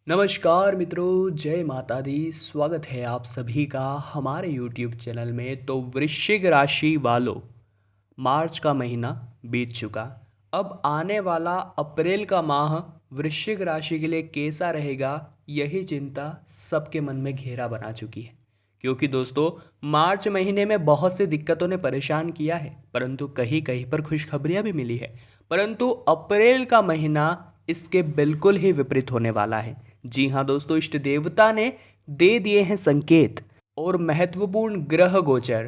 नमस्कार मित्रों, जय माता दी। स्वागत है आप सभी का हमारे YouTube चैनल में। तो वृश्चिक राशि वालों, मार्च का महीना बीत चुका। अब आने वाला अप्रैल का माह वृश्चिक राशि के लिए कैसा रहेगा, यही चिंता सबके मन में घेरा बना चुकी है। क्योंकि दोस्तों, मार्च महीने में बहुत सी दिक्कतों ने परेशान किया है, परंतु कहीं कहीं पर खुशखबरियां भी मिली है। परंतु अप्रैल का महीना इसके बिल्कुल ही विपरीत होने वाला है। जी हाँ दोस्तों, इष्ट देवता ने दे दिए हैं संकेत और महत्वपूर्ण ग्रह गोचर,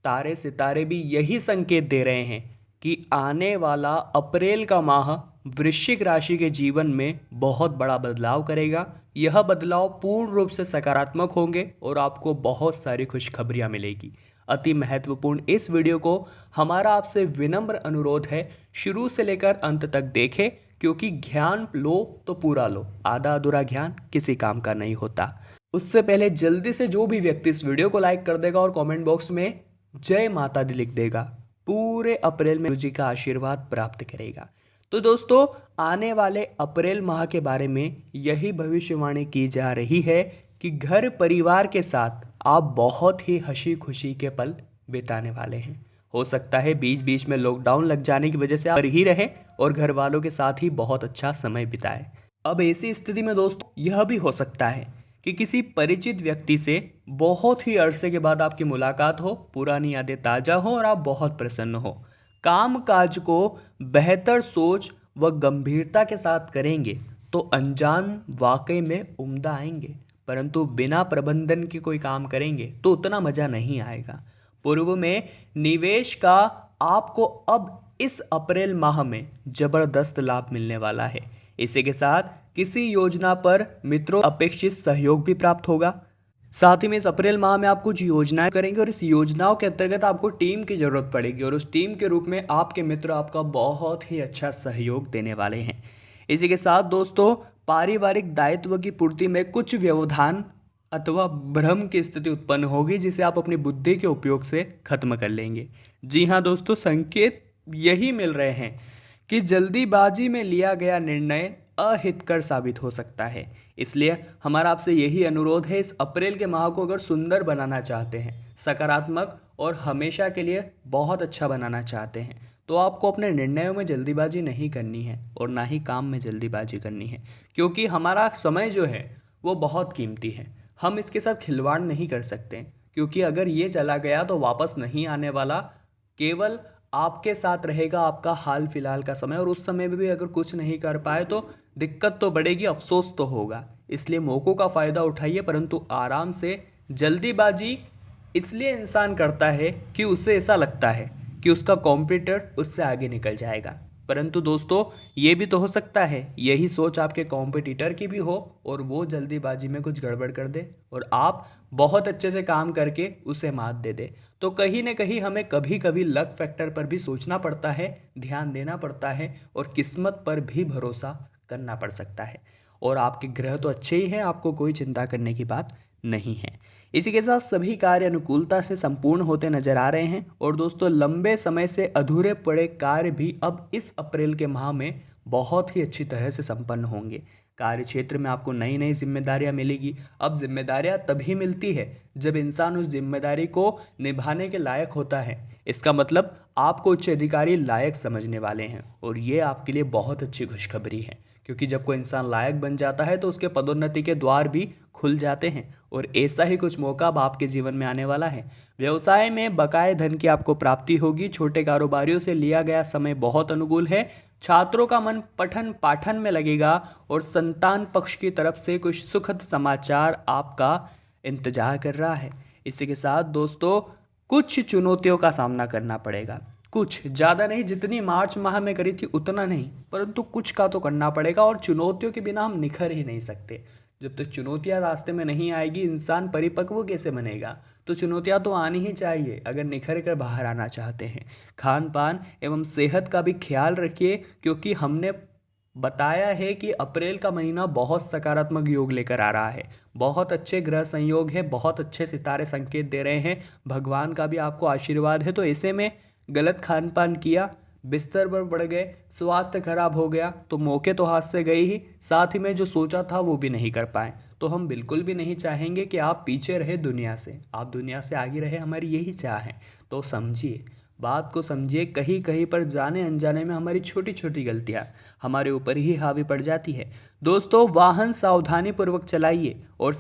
तारे सितारे भी यही संकेत दे रहे हैं कि आने वाला अप्रैल का माह वृश्चिक राशि के जीवन में बहुत बड़ा बदलाव करेगा। यह बदलाव पूर्ण रूप से सकारात्मक होंगे और आपको बहुत सारी खुशखबरियां मिलेगी। अति महत्वपूर्ण इस वीडियो को हमारा आपसे विनम्र अनुरोध है, शुरू से लेकर अंत तक देखें, क्योंकि ज्ञान लो तो पूरा लो, आधा अधूरा ज्ञान किसी काम का नहीं होता। उससे पहले जल्दी से जो भी व्यक्ति इस वीडियो को लाइक कर देगा और कमेंट बॉक्स में जय माता दी लिख देगा, पूरे अप्रैल में गुरु जी का आशीर्वाद प्राप्त करेगा। तो दोस्तों, आने वाले अप्रैल माह के बारे में यही भविष्यवाणी की जा रही है कि घर परिवार के साथ आप बहुत ही हंसी खुशी के पल बिताने वाले हैं। हो सकता है बीच बीच में लॉकडाउन लग जाने की वजह से आप घर ही रहे और घर वालों के साथ ही बहुत अच्छा समय बिताए। अब ऐसी स्थिति में दोस्तों, यह भी हो सकता है कि किसी परिचित व्यक्ति से बहुत ही अरसे के बाद आपकी मुलाकात हो, पुरानी यादें ताज़ा हो और आप बहुत प्रसन्न हो। काम काज को बेहतर सोच व गंभीरता के साथ करेंगे तो अंजाम वाकई में उम्दा आएंगे, परंतु बिना प्रबंधन के कोई काम करेंगे तो उतना मज़ा नहीं आएगा। पूर्व में निवेश का आपको अब इस अप्रैल माह में जबरदस्त लाभ मिलने वाला है। इसी के साथ किसी योजना पर मित्रों अपेक्षित सहयोग भी प्राप्त होगा। साथ ही में इस अप्रैल माह में आप कुछ योजनाएं करेंगे और इस योजनाओं के अंतर्गत आपको टीम की जरूरत पड़ेगी और उस टीम के रूप में आपके मित्र आपका बहुत ही अच्छा सहयोग देने वाले हैं। इसी के साथ दोस्तों, पारिवारिक दायित्व की पूर्ति में कुछ व्यवधान अथवा भ्रम की स्थिति उत्पन्न होगी, जिसे आप अपनी बुद्धि के उपयोग से खत्म कर लेंगे। जी हाँ दोस्तों, संकेत यही मिल रहे हैं कि जल्दीबाजी में लिया गया निर्णय अहितकर साबित हो सकता है। इसलिए हमारा आपसे यही अनुरोध है, इस अप्रैल के माह को अगर सुंदर बनाना चाहते हैं, सकारात्मक और हमेशा के लिए बहुत अच्छा बनाना चाहते हैं, तो आपको अपने निर्णयों में जल्दीबाजी नहीं करनी है और ना ही काम में जल्दीबाजी करनी है। क्योंकि हमारा समय जो है वो बहुत कीमती है, हम इसके साथ खिलवाड़ नहीं कर सकते। क्योंकि अगर ये चला गया तो वापस नहीं आने वाला, केवल आपके साथ रहेगा आपका हाल फिलहाल का समय, और उस समय में भी अगर कुछ नहीं कर पाए तो दिक्कत तो बढ़ेगी, अफसोस तो होगा। इसलिए मौक़ों का फ़ायदा उठाइए, परंतु आराम से। जल्दीबाजी इसलिए इंसान करता है कि उसे ऐसा लगता है कि उसका कॉम्पिटिटर उससे आगे निकल जाएगा, परंतु दोस्तों ये भी तो हो सकता है यही सोच आपके कॉम्पिटिटर की भी हो और वो जल्दीबाजी में कुछ गड़बड़ कर दे और आप बहुत अच्छे से काम करके उसे मात दे दे। तो कहीं ना कहीं हमें कभी कभी लक फैक्टर पर भी सोचना पड़ता है, ध्यान देना पड़ता है और किस्मत पर भी भरोसा करना पड़ सकता है। और आपके ग्रह तो अच्छे ही हैं, आपको कोई चिंता करने की बात नहीं है। इसी के साथ सभी कार्य अनुकूलता से संपूर्ण होते नजर आ रहे हैं। और दोस्तों, लंबे समय से अधूरे पड़े कार्य भी अब इस अप्रैल के माह में बहुत ही अच्छी तरह से संपन्न होंगे। कार्य क्षेत्र में आपको नई नई जिम्मेदारियां मिलेगी। अब जिम्मेदारियां तभी मिलती है जब इंसान उस जिम्मेदारी को निभाने के लायक होता है। इसका मतलब आपको उच्च अधिकारी लायक समझने वाले हैं और ये आपके लिए बहुत अच्छी खुशखबरी है। क्योंकि जब कोई इंसान लायक बन जाता है तो उसके पदोन्नति के द्वार भी खुल जाते हैं और ऐसा ही कुछ मौका अब आपके जीवन में आने वाला है। व्यवसाय में बकाए धन की आपको प्राप्ति होगी। छोटे कारोबारियों से लिया गया समय बहुत अनुकूल है। छात्रों का मन पठन पाठन में लगेगा और संतान पक्ष की तरफ से कुछ सुखद समाचार आपका इंतजार कर रहा है। इसी के साथ दोस्तों, कुछ चुनौतियों का सामना करना पड़ेगा। कुछ ज़्यादा नहीं, जितनी मार्च माह में करी थी उतना नहीं, परंतु कुछ का तो करना पड़ेगा। और चुनौतियों के बिना हम निखर ही नहीं सकते। जब तक चुनौतियां रास्ते में नहीं आएगी, इंसान परिपक्व कैसे बनेगा। तो चुनौतियां तो आनी ही चाहिए अगर निखर कर बाहर आना चाहते हैं। खान पान एवं सेहत का भी ख्याल रखिए, क्योंकि हमने बताया है कि अप्रैल का महीना बहुत सकारात्मक योग लेकर आ रहा है। बहुत अच्छे ग्रह संयोग है, बहुत अच्छे सितारे संकेत दे रहे हैं, भगवान का भी आपको आशीर्वाद है। तो ऐसे में गलत खान पान किया, बिस्तर पर पड़ गए, स्वास्थ्य खराब हो गया तो मौके तो हाथ से गए ही, साथ ही में जो सोचा था वो भी नहीं कर पाए। तो हम बिल्कुल भी नहीं चाहेंगे कि आप पीछे रहे दुनिया से, आप दुनिया से आगे रहे, हमारी यही चाह है। तो समझिए, बात को समझिए, कहीं कहीं पर जाने अनजाने में हमारी छोटी छोटी गलतियाँ हमारे ऊपर ही हावी पड़ जाती है। दोस्तों, वाहन सावधानी पूर्वक चलाइए और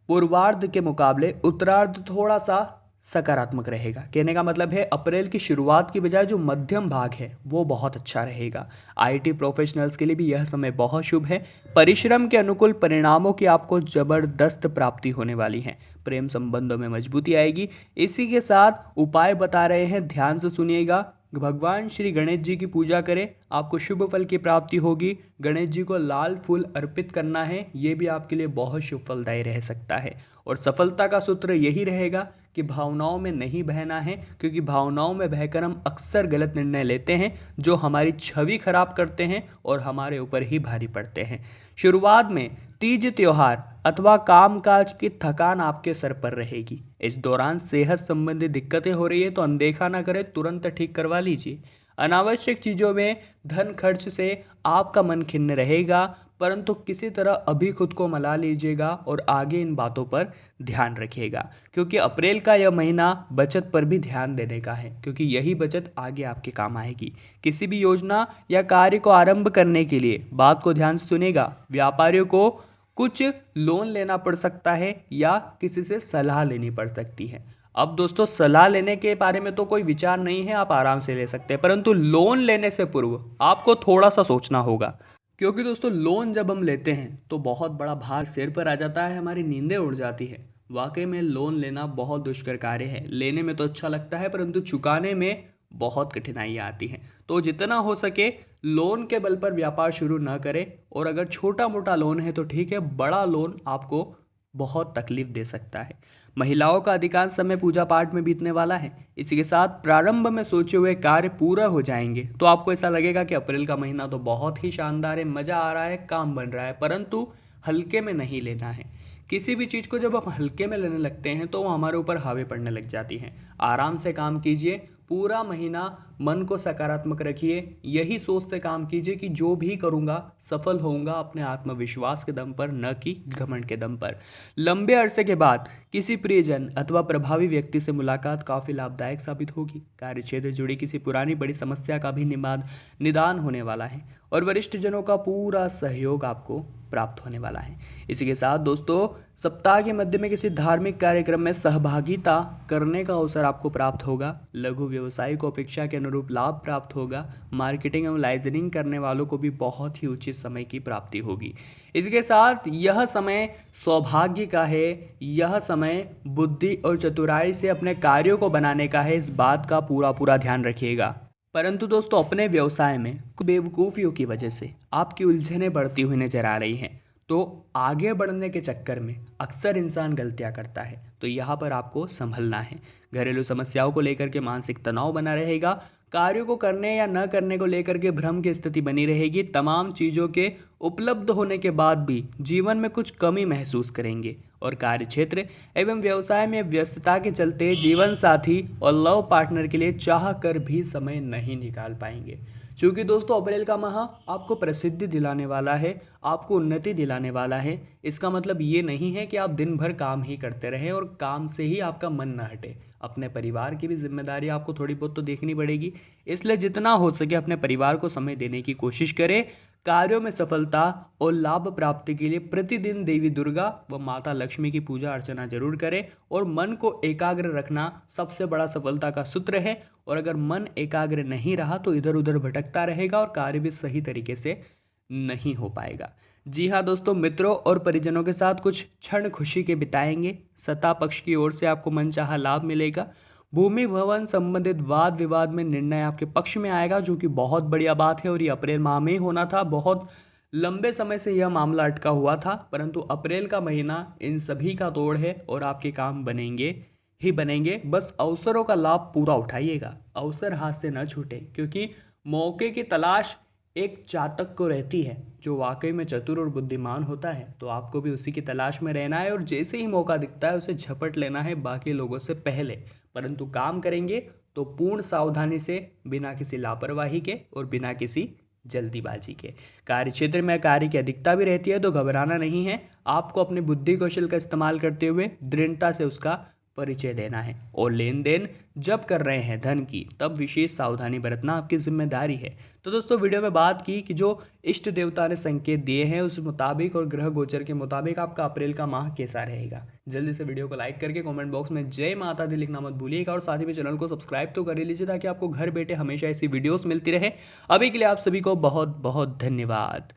पूर्वार्ध के मुकाबले उत्तरार्ध थोड़ा सा सकारात्मक रहेगा। कहने का मतलब है अप्रैल की शुरुआत की बजाय जो मध्यम भाग है वो बहुत अच्छा रहेगा। आईटी प्रोफेशनल्स के लिए भी यह समय बहुत शुभ है। परिश्रम के अनुकूल परिणामों की आपको जबरदस्त प्राप्ति होने वाली है। प्रेम संबंधों में मजबूती आएगी। इसी के साथ उपाय बता रहे हैं, ध्यान से सुनिएगा। भगवान श्री गणेश जी की पूजा करें, आपको शुभ फल की प्राप्ति होगी। गणेश जी को लाल फूल अर्पित करना है, ये भी आपके लिए बहुत शुभ फलदायी रह सकता है। और सफलता का सूत्र यही रहेगा कि भावनाओं में नहीं बहना है, क्योंकि भावनाओं में बहकर हम अक्सर गलत निर्णय लेते हैं जो हमारी छवि खराब करते हैं और हमारे ऊपर ही भारी पड़ते हैं। शुरुआत में तीज त्योहार अथवा कामकाज की थकान आपके सर पर रहेगी। इस दौरान सेहत संबंधी दिक्कतें हो रही है तो अनदेखा ना करें, तुरंत ठीक करवा लीजिए। अनावश्यक चीज़ों में धन खर्च से आपका मन खिन्न रहेगा, परंतु किसी तरह अभी खुद को मना लीजिएगा और आगे इन बातों पर ध्यान रखिएगा, क्योंकि अप्रैल का यह महीना बचत पर भी ध्यान देने का है, क्योंकि यही बचत आगे आपके काम आएगी। किसी भी योजना या कार्य को आरंभ करने के लिए बात को ध्यान से सुनेगा। व्यापारियों को कुछ लोन लेना पड़ सकता है या किसी से सलाह लेनी पड़ सकती है। अब दोस्तों, सलाह लेने के बारे में तो कोई विचार नहीं है, आप आराम से ले सकते हैं, परंतु लोन लेने से पूर्व आपको थोड़ा सा सोचना होगा, क्योंकि दोस्तों लोन जब हम लेते हैं तो बहुत बड़ा भार सिर पर आ जाता है, हमारी नींदें उड़ जाती है। वाकई में लोन लेना बहुत दुष्कर कार्य है। लेने में तो अच्छा लगता है, परंतु चुकाने में बहुत कठिनाइयाँ आती हैं। तो जितना हो सके लोन के बल पर व्यापार शुरू ना करें, और अगर छोटा मोटा लोन है तो ठीक है, बड़ा लोन आपको बहुत तकलीफ दे सकता है। महिलाओं का अधिकांश समय पूजा पाठ में बीतने वाला है। इसी के साथ प्रारंभ में सोचे हुए कार्य पूरा हो जाएंगे तो आपको ऐसा लगेगा कि अप्रैल का महीना तो बहुत ही शानदार है, मज़ा आ रहा है, काम बन रहा है, परंतु हल्के में नहीं लेना है। किसी भी चीज़ को जब हम हल्के में लेने लगते हैं तो वो हमारे ऊपर हावी पड़ने लग जाती हैं। आराम से काम कीजिए, पूरा महीना मन को सकारात्मक रखिए, यही सोच से काम कीजिए कि जो भी करूँगा सफल होऊंगा अपने आत्मविश्वास के दम पर, न कि घमंड के दम पर। लंबे अरसे के बाद किसी प्रियजन अथवा प्रभावी व्यक्ति से मुलाकात काफ़ी लाभदायक साबित होगी। कार्यक्षेत्र जुड़ी किसी पुरानी बड़ी समस्या का भी निदान होने वाला है और वरिष्ठ जनों का पूरा सहयोग आपको प्राप्त होने वाला है। इसी के साथ दोस्तों, सप्ताह के मध्य में किसी धार्मिक कार्यक्रम में सहभागिता करने का अवसर आपको प्राप्त होगा। लघु व्यवसाय को अपेक्षा के अनुरूप लाभ प्राप्त होगा। मार्केटिंग एवं लाइजनिंग करने वालों को भी बहुत ही उचित समय की प्राप्ति होगी। इसके साथ यह समय सौभाग्य का है, यह समय बुद्धि और चतुराई से अपने कार्यों को बनाने का है, इस बात का पूरा ध्यान रखिएगा। परंतु दोस्तों, अपने व्यवसाय में बेवकूफ़ियों की वजह से आपकी उलझनें बढ़ती हुई नजर आ रही हैं, तो आगे बढ़ने के चक्कर में अक्सर इंसान गलतियां करता है, तो यहाँ पर आपको संभलना है। घरेलू समस्याओं को लेकर के मानसिक तनाव बना रहेगा। कार्यों को करने या न करने को लेकर के भ्रम की स्थिति बनी रहेगी। तमाम चीज़ों के उपलब्ध होने के बाद भी जीवन में कुछ कमी महसूस करेंगे और कार्यक्षेत्र एवं व्यवसाय में व्यस्तता के चलते जीवन साथी और लव पार्टनर के लिए चाह कर भी समय नहीं निकाल पाएंगे। क्योंकि दोस्तों, अप्रैल का माह आपको प्रसिद्धि दिलाने वाला है, आपको उन्नति दिलाने वाला है। इसका मतलब ये नहीं है कि आप दिन भर काम ही करते रहें और काम से ही आपका मन न हटे। अपने परिवार की भी जिम्मेदारी आपको थोड़ी बहुत तो देखनी पड़ेगी, इसलिए जितना हो सके अपने परिवार को समय देने की कोशिश करें। कार्यों में सफलता और लाभ प्राप्ति के लिए प्रतिदिन देवी दुर्गा व माता लक्ष्मी की पूजा अर्चना जरूर करें और मन को एकाग्र रखना सबसे बड़ा सफलता का सूत्र है। और अगर मन एकाग्र नहीं रहा तो इधर उधर भटकता रहेगा और कार्य भी सही तरीके से नहीं हो पाएगा। जी हाँ दोस्तों, मित्रों और परिजनों के साथ कुछ क्षण खुशी के बिताएंगे। सत्ता पक्ष की ओर से आपको मनचाहा लाभ मिलेगा। भूमि भवन संबंधित वाद विवाद में निर्णय आपके पक्ष में आएगा, जो कि बहुत बढ़िया बात है और ये अप्रैल माह में ही होना था। बहुत लंबे समय से यह मामला अटका हुआ था, परंतु अप्रैल का महीना इन सभी का तोड़ है और आपके काम बनेंगे ही बनेंगे। बस अवसरों का लाभ पूरा उठाइएगा, अवसर हाथ से न छूटे, क्योंकि मौके की तलाश एक चातक को रहती है जो वाकई में चतुर और बुद्धिमान होता है। तो आपको भी उसी की तलाश में रहना है और जैसे ही मौका दिखता है उसे झपट लेना है बाकी लोगों से पहले। परंतु काम करेंगे तो पूर्ण सावधानी से, बिना किसी लापरवाही के और बिना किसी जल्दीबाजी के। कार्य क्षेत्र में कार्य की अधिकता भी रहती है तो घबराना नहीं है, आपको अपनी बुद्धि कौशल का इस्तेमाल करते हुए दृढ़ता से उसका परिचय देना है। और लेन देन जब कर रहे हैं धन की, तब विशेष सावधानी बरतना आपकी जिम्मेदारी है। तो दोस्तों, वीडियो में बात की कि जो इष्ट देवता ने संकेत दिए हैं उस मुताबिक और ग्रह गोचर के मुताबिक आपका अप्रैल का माह कैसा रहेगा। जल्दी से वीडियो को लाइक करके कमेंट बॉक्स में जय माता दी लिखना मत भूलिएगा और साथ ही में चैनल को सब्सक्राइब तो कर ही लीजिए ताकि आपको घर बैठे हमेशा ऐसी वीडियोस मिलती रहे। अभी के लिए आप सभी को बहुत बहुत धन्यवाद।